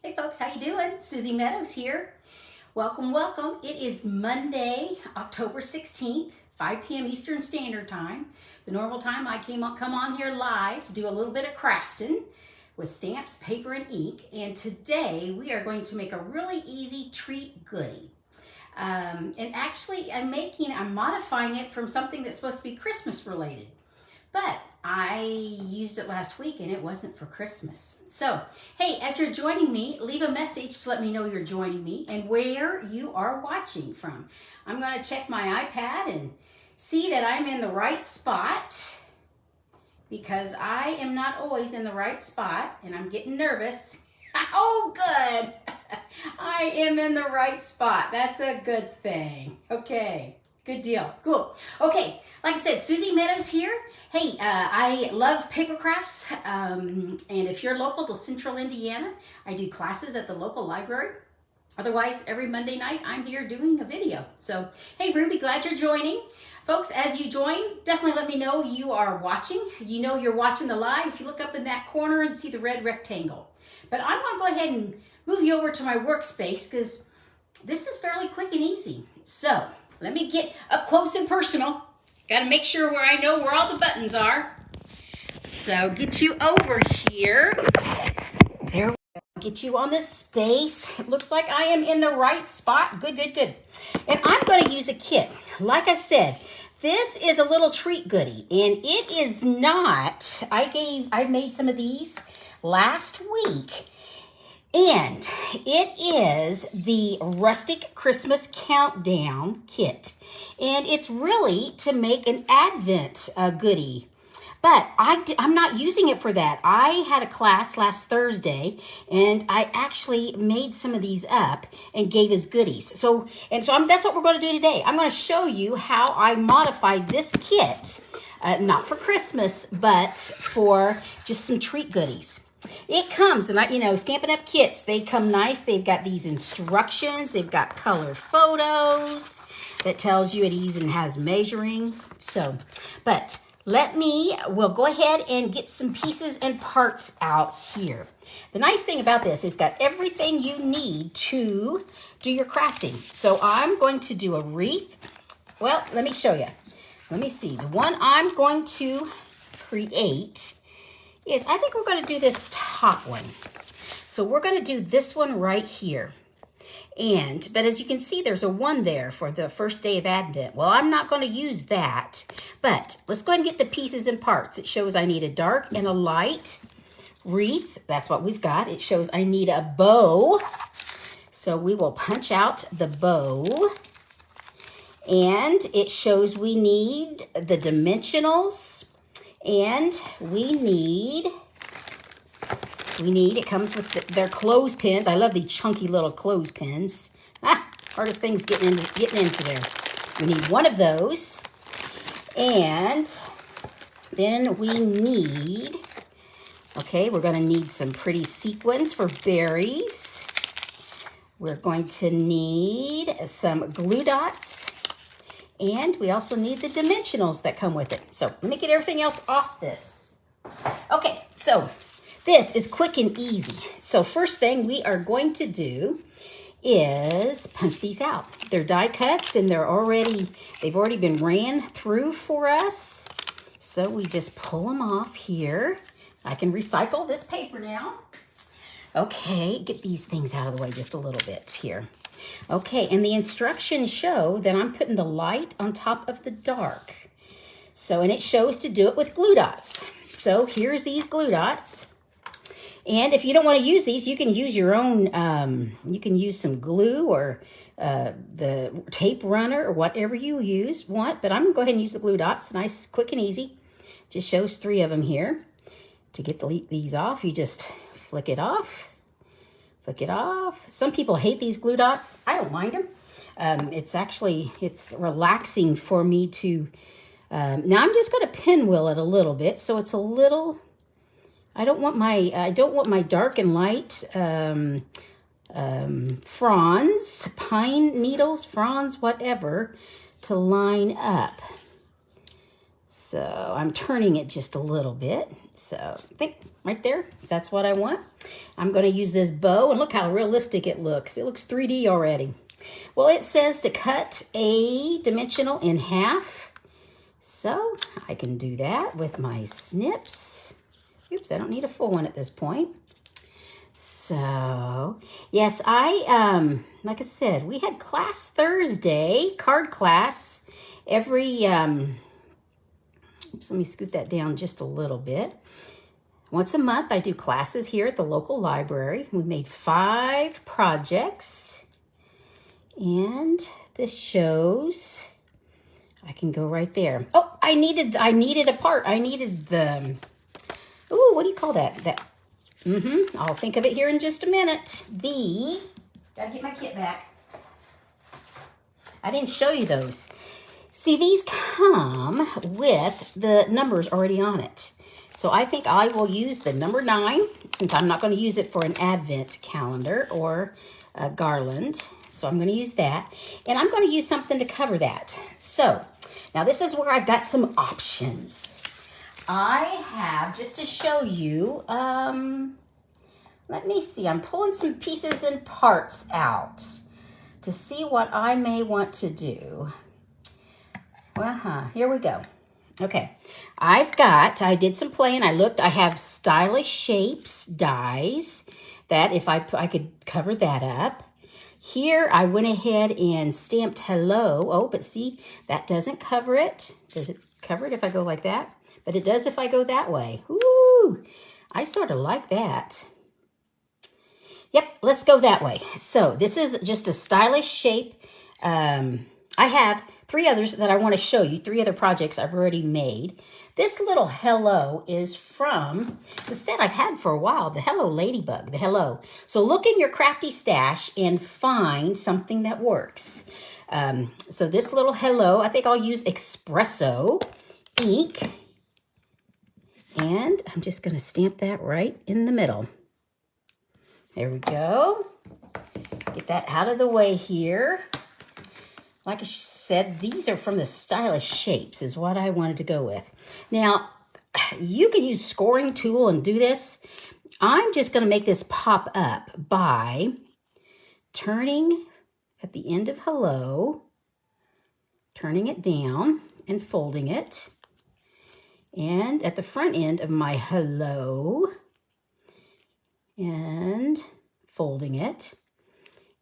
Hey folks, how you doing? Susie Meadows here. Welcome, welcome. It is Monday, October 16th, 5 p.m. Eastern Standard Time. The normal time I come on here live to do a little bit of crafting with stamps, paper, and ink. And today we are going to make a really easy treat goodie. And actually I'm modifying it from something that's supposed to be Christmas related. But I used it last week and it wasn't for Christmas. So, hey, as you're joining me, leave a message to let me know you're joining me and where you are watching from. I'm going to check my iPad and see that I'm in the right spot, because I am not always in the right spot and I'm getting nervous. Oh, good. I am in the right spot. That's a good thing. Okay. Good deal. Cool. Okay, like I said, Susie Meadows here. Hey, I love paper crafts, and if you're local to Central Indiana, I do classes at the local library. Otherwise, every Monday night, I'm here doing a video. So, hey, Ruby, glad you're joining. Folks, as you join, definitely let me know you are watching. You know you're watching the live if you look up in that corner and see the red rectangle. But I'm going to go ahead and move you over to my workspace because this is fairly quick and easy. So, let me get up close and personal. Got to make sure where I know where all the buttons are. So get you over here. There we go. Get you on this space. It looks like I am in the right spot. Good, good, good. And I'm going to use a kit. Like I said, this is a little treat goodie. And it is not, I made some of these last week. And it is the Rustic Christmas Countdown Kit. And it's really to make an Advent goodie. But I'm not using it for that. I had a class last Thursday, and I actually made some of these up and gave as goodies. That's what we're going to do today. I'm going to show you how I modified this kit, not for Christmas, but for just some treat goodies. It comes, and Stampin' Up! Kits, they come nice. They've got these instructions. They've got color photos that tells you it even has measuring. But we'll go ahead and get some pieces and parts out here. The nice thing about this is it's got everything you need to do your crafting. So I'm going to do a wreath. Well, let me show you. Let me see. The one I'm going to create is, I think we're going to do this top one. So we're going to do this one right here. But as you can see, there's a 1 there for the first day of Advent. Well, I'm not going to use that, but let's go ahead and get the pieces and parts. It shows I need a dark and a light wreath. That's what we've got. It shows I need a bow. So we will punch out the bow. And it shows we need the dimensionals. And it comes with their clothespins. I love the chunky little clothespins. Hardest thing's getting into there. We need one of those. And then we need, we're going to need some pretty sequins for berries. We're going to need some glue dots. And we also need the dimensionals that come with it. So let me get everything else off this. Okay, so this is quick and easy. So first thing we are going to do is punch these out. They're die cuts and they've already been ran through for us. So we just pull them off here. I can recycle this paper now. Okay, get these things out of the way just a little bit here. Okay, and the instructions show that I'm putting the light on top of the dark. And it shows to do it with glue dots. So here's these glue dots. And if you don't want to use these, you can use your own, you can use some glue or the tape runner or whatever you want. But I'm going to go ahead and use the glue dots. Nice, quick and easy. Just shows 3 of them here. To get these off, you just flick it off. Flick it off. Some people hate these glue dots. I don't mind them. It's relaxing for me to, now I'm just going to pinwheel it a little bit. So it's a little, I don't want my dark and light fronds, pine needles, fronds, whatever, to line up. So I'm turning it just a little bit. So I think right there, that's what I want. I'm going to use this bow, and look how realistic it looks. It looks 3D already. Well, it says to cut a dimensional in half. So I can do that with my snips. Oops, I don't need a full one at this point. So, yes, like I said, we had class Thursday, card class, every, oops, let me scoot that down just a little bit. Once a month, I do classes here at the local library. We made 5 projects, and this shows, I can go right there. Oh, I needed a part. I needed the, ooh, what do you call that? I'll think of it here in just a minute. Gotta get my kit back. I didn't show you those. See, these come with the numbers already on it. So I think I will use the number 9, since I'm not going to use it for an advent calendar or a garland. So I'm going to use that. And I'm going to use something to cover that. So now this is where I've got some options. I have, just to show you, let me see. I'm pulling some pieces and parts out to see what I may want to do. Here we go. Okay, I did some playing. I looked, I have Stylish Shapes dies that if I could cover that up. Here, I went ahead and stamped hello. Oh, but see, that doesn't cover it. Does it cover it if I go like that? But it does if I go that way. Ooh, I sort of like that. Yep, let's go that way. So this is just a Stylish Shape. I have 3 others that I want to show you, 3 other projects I've already made. This little hello is from, it's a set I've had for a while, the Hello Ladybug, the hello. So look in your crafty stash and find something that works. So this little hello, I think I'll use espresso ink. And I'm just going to stamp that right in the middle. There we go. Get that out of the way here. Like I said, these are from the Stylish Shapes is what I wanted to go with. Now, you can use scoring tool and do this. I'm just going to make this pop up by turning at the end of hello, turning it down and folding it. And at the front end of my hello and folding it.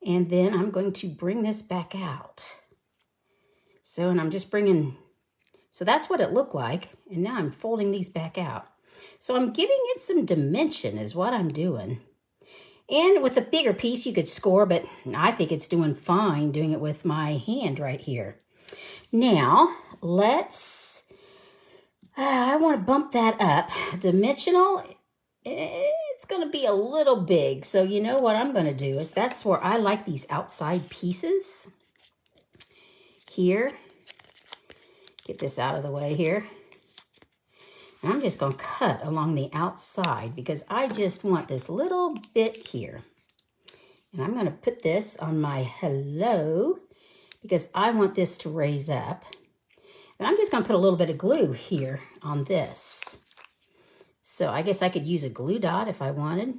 And then I'm going to bring this back out. So, and I'm just bringing, so that's what it looked like. And now I'm folding these back out. So I'm giving it some dimension is what I'm doing. And with a bigger piece, you could score, but I think it's doing fine doing it with my hand right here. Now, let's, I want to bump that up. Dimensional, it's going to be a little big. So you know what I'm going to do is that's where I like these outside pieces. Here, get this out of the way here. And I'm just going to cut along the outside because I just want this little bit here. And I'm going to put this on my hello because I want this to raise up. And I'm just going to put a little bit of glue here on this. So I guess I could use a glue dot if I wanted.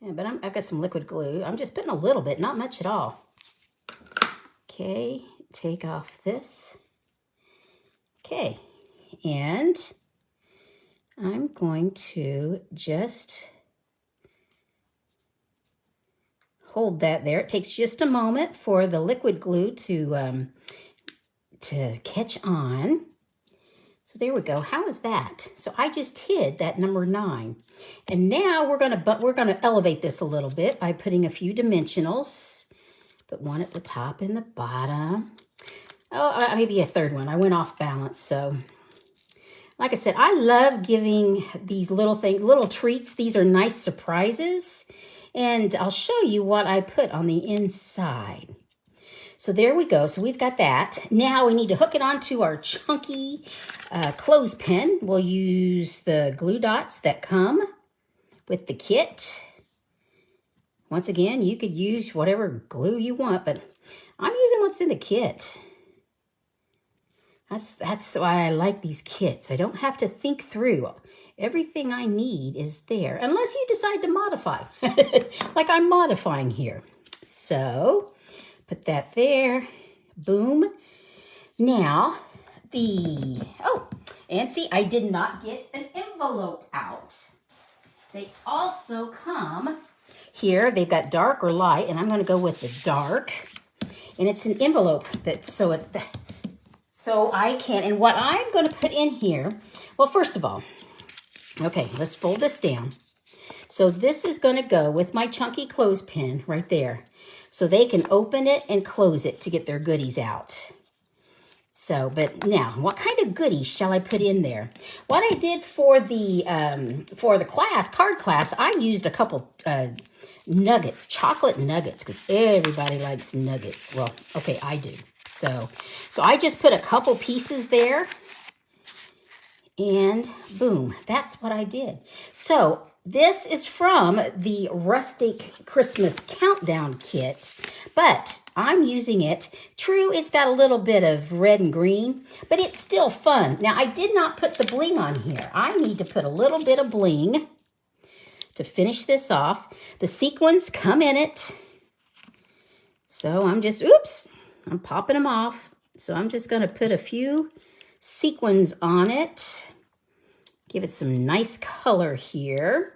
Yeah, but I've got some liquid glue. I'm just putting a little bit, not much at all. Okay, take off this. Okay, and I'm going to just hold that there. It takes just a moment for the liquid glue to catch on. So there we go. How is that? So I just hid that number 9. And now we're gonna elevate this a little bit by putting a few dimensionals. Put one at the top and the bottom. Oh, maybe a third one. I went off balance. So like I said, I love giving these little things, little treats. These are nice surprises. And I'll show you what I put on the inside. So there we go. So we've got that. Now we need to hook it onto our chunky clothespin. We'll use the glue dots that come with the kit. Once again, you could use whatever glue you want, but I'm using what's in the kit. That's why I like these kits. I don't have to think through everything I need is there, unless you decide to modify, like I'm modifying here. So, put that there, boom. Now, and see, I did not get an envelope out. They also come here, they've got dark or light, and I'm gonna go with the dark. And it's an envelope so I can, and what I'm gonna put in here, well, first of all, okay, let's fold this down. So this is gonna go with my chunky clothespin right there. So they can open it and close it to get their goodies out. So, but now, what kind of goodies shall I put in there? What I did for the card class, I used a couple nuggets, chocolate nuggets, because everybody likes nuggets. Well, okay, I do. So I just put a couple pieces there, and boom, that's what I did. So this is from the Rustic Christmas Countdown Kit, but I'm using it. True, it's got a little bit of red and green, but it's still fun. Now, I did not put the bling on here. I need to put a little bit of bling to finish this off. The sequins come in it. So I'm just, I'm popping them off. So I'm just going to put a few sequins on it. Give it some nice color here.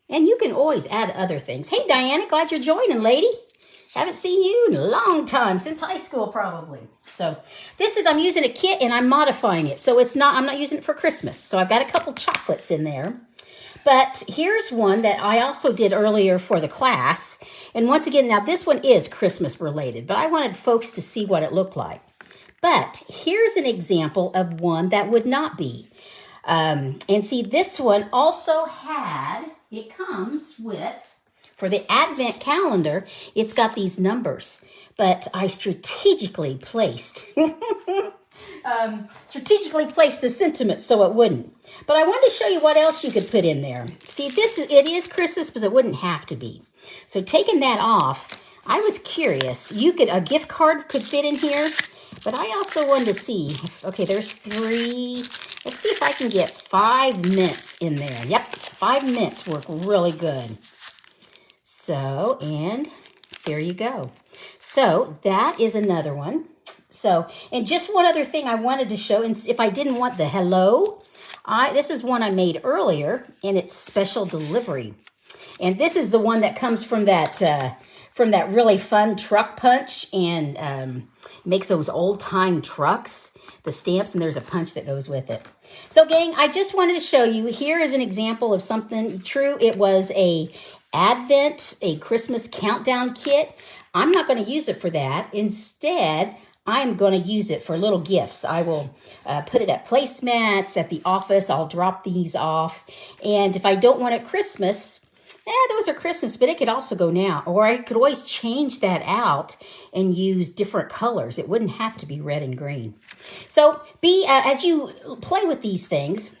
And you can always add other things. Hey, Diana, glad you're joining, lady. Haven't seen you in a long time, since high school probably. So this is, I'm using a kit and I'm modifying it. So I'm not using it for Christmas. So I've got a couple chocolates in there. But here's one that I also did earlier for the class. And once again, now this one is Christmas related, but I wanted folks to see what it looked like. But here's an example of one that would not be. And see, this one also it comes with, for the Advent calendar, it's got these numbers. But I strategically placed the sentiment so it wouldn't. But I wanted to show you what else you could put in there. See, it is Christmas, but it wouldn't have to be. So taking that off, I was curious. A gift card could fit in here, but I also wanted to see. Okay, there's 3. Let's see if I can get 5 mints in there. Yep, 5 mints work really good. So, and there you go. So that is another one. So, and just one other thing I wanted to show, and if I didn't want the hello, this is one I made earlier, and it's special delivery. And this is the one that comes from that really fun truck punch, and makes those old-time trucks, the stamps, and there's a punch that goes with it. So, gang, I just wanted to show you, here is an example of something. True, it was a Christmas countdown kit. I'm not going to use it for that. Instead, I'm going to use it for little gifts. I will put it at placemats, at the office. I'll drop these off. And if I don't want it Christmas, those are Christmas, but it could also go now. Or I could always change that out and use different colors. It wouldn't have to be red and green. So as you play with these things,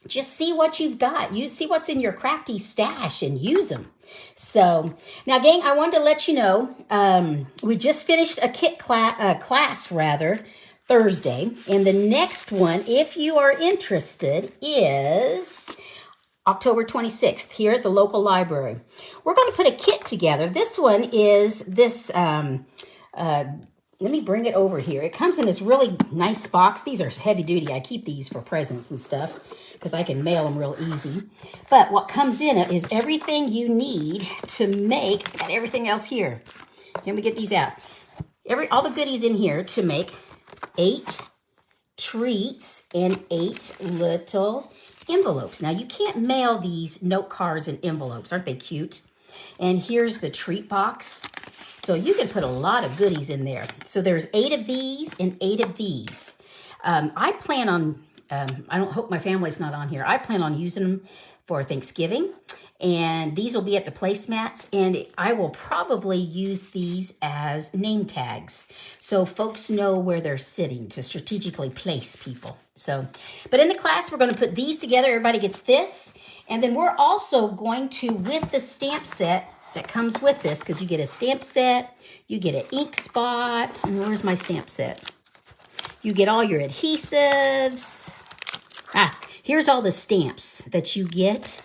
just see what you've got. You see what's in your crafty stash and use them. So now, gang, I wanted to let you know, we just finished a kit class Thursday. And the next one, if you are interested, is October 26th here at the local library. We're going to put a kit together. This one is this, let me bring it over here. It comes in this really nice box. These are heavy duty. I keep these for presents and stuff because I can mail them real easy. But what comes in it is everything you need to make, and everything else here. Let me get these out. All the goodies in here to make 8 treats and 8 little envelopes. Now, you can't mail these note cards in envelopes. Aren't they cute? And here's the treat box. So you can put a lot of goodies in there. So there's 8 of these and 8 of these. I plan on, I don't hope my family's not on here. I plan on using them for Thanksgiving. And these will be at the placemats. And I will probably use these as name tags, so folks know where they're sitting to strategically place people. So, but in the class, we're going to put these together. Everybody gets this. And then we're also going to, with the stamp set that comes with this, because you get a stamp set, you get an ink spot, and where's my stamp set? You get all your adhesives. here's all the stamps that you get.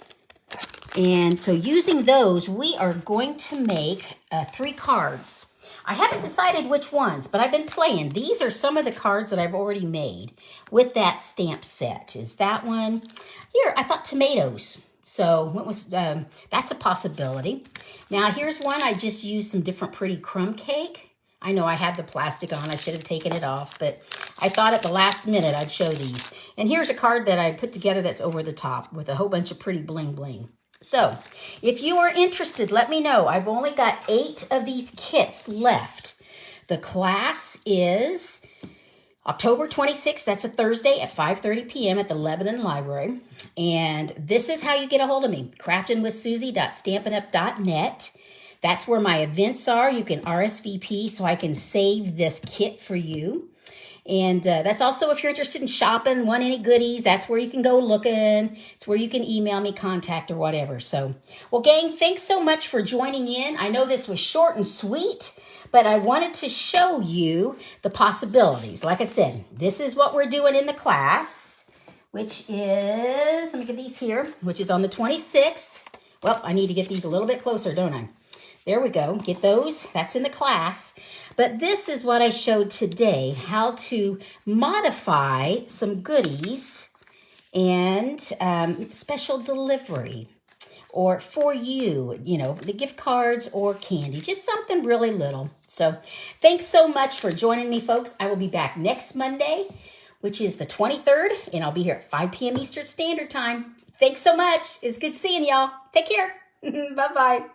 And so using those, we are going to make 3 cards. I haven't decided which ones, but I've been playing. These are some of the cards that I've already made with that stamp set. Is that one? Here, I thought tomatoes. So what was that's a possibility. Now here's one. I just used some different pretty crumb cake. I know I had the plastic on. I should have taken it off, but I thought at the last minute I'd show these. And here's a card that I put together that's over the top with a whole bunch of pretty bling bling. So if you are interested, let me know. I've only got 8 of these kits left. The class is October 26th. That's a Thursday at 5:30 p.m. at the Lebanon Library. And this is how you get a hold of me. craftingwithsusie.stampinup.net. That's where my events are. You can RSVP so I can save this kit for you. And that's also if you're interested in shopping, want any goodies, that's where you can go looking. It's where you can email me, contact, or whatever. So, well, gang, thanks so much for joining in. I know this was short and sweet, but I wanted to show you the possibilities. Like I said, this is what we're doing in the class, which is, let me get these here, which is on the 26th. Well, I need to get these a little bit closer, don't I? There we go. Get those. That's in the class. But this is what I showed today, how to modify some goodies and special delivery or for you, you know, the gift cards or candy, just something really little. So thanks so much for joining me, folks. I will be back next Monday, which is the 23rd, and I'll be here at 5 p.m. Eastern Standard Time. Thanks so much. It's good seeing y'all. Take care. Bye-bye.